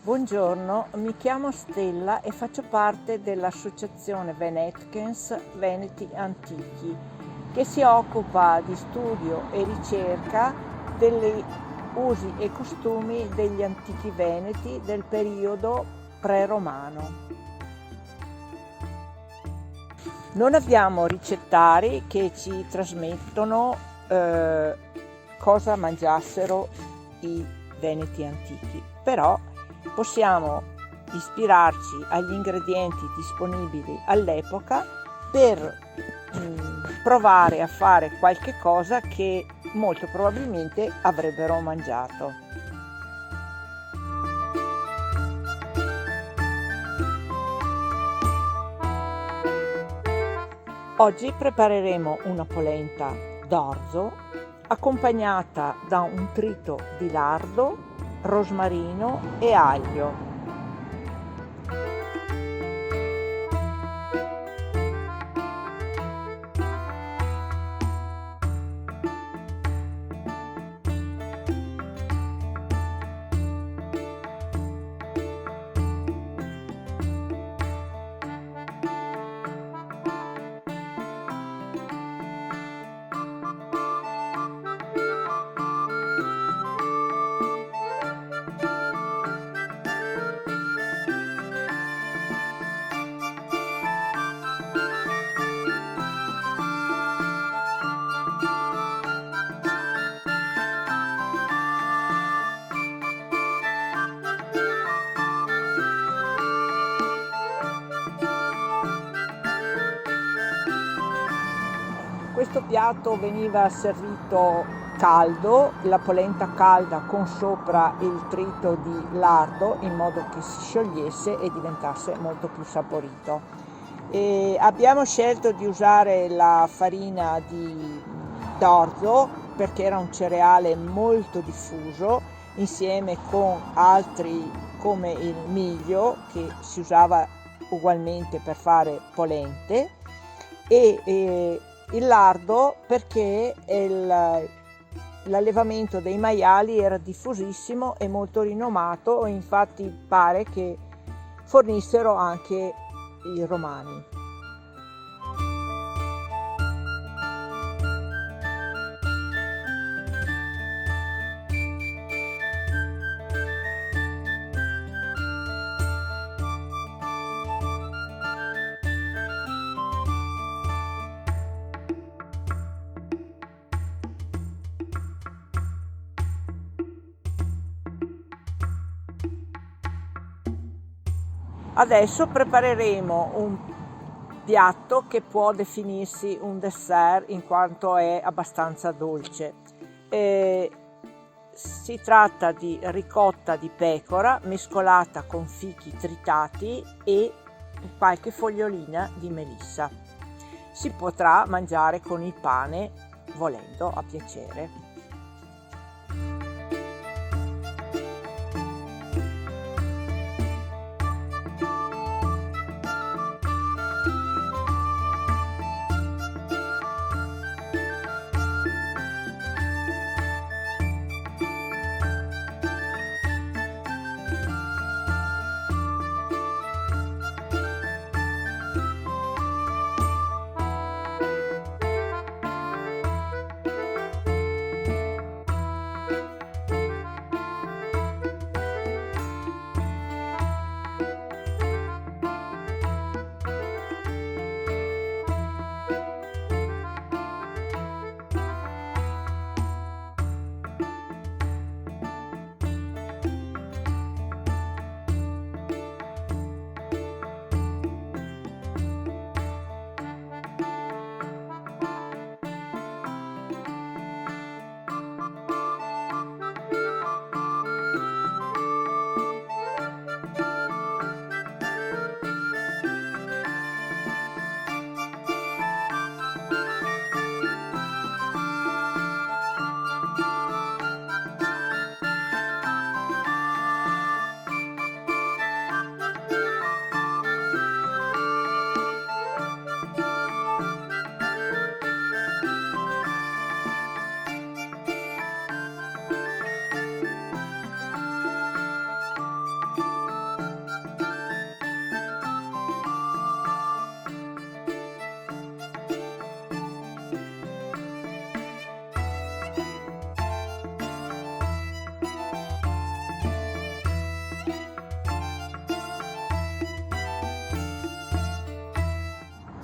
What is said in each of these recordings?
Buongiorno, mi chiamo Stella e faccio parte dell'associazione Venetkens Veneti Antichi, che si occupa di studio e ricerca degli usi e costumi degli antichi veneti del periodo pre-romano. Non abbiamo ricettari che ci trasmettono cosa mangiassero i veneti antichi, però possiamo ispirarci agli ingredienti disponibili all'epoca per provare a fare qualche cosa che molto probabilmente avrebbero mangiato. Oggi prepareremo una polenta d'orzo accompagnata da un trito di lardo, rosmarino e aglio. Questo piatto veniva servito caldo, la polenta calda con sopra il trito di lardo in modo che si sciogliesse e diventasse molto più saporito. E abbiamo scelto di usare la farina d'orzo perché era un cereale molto diffuso insieme con altri come il miglio che si usava ugualmente per fare polente e il lardo perché l'allevamento dei maiali era diffusissimo e molto rinomato e infatti pare che fornissero anche i romani. Adesso prepareremo un piatto che può definirsi un dessert in quanto è abbastanza dolce. Si tratta di ricotta di pecora mescolata con fichi tritati e qualche fogliolina di melissa. Si potrà mangiare con il pane, volendo, a piacere.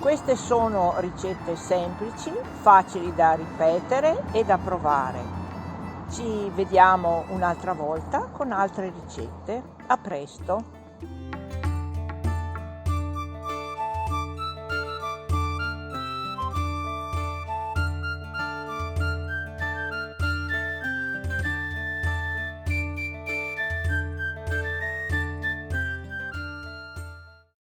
Queste sono ricette semplici, facili da ripetere e da provare. Ci vediamo un'altra volta con altre ricette. A presto!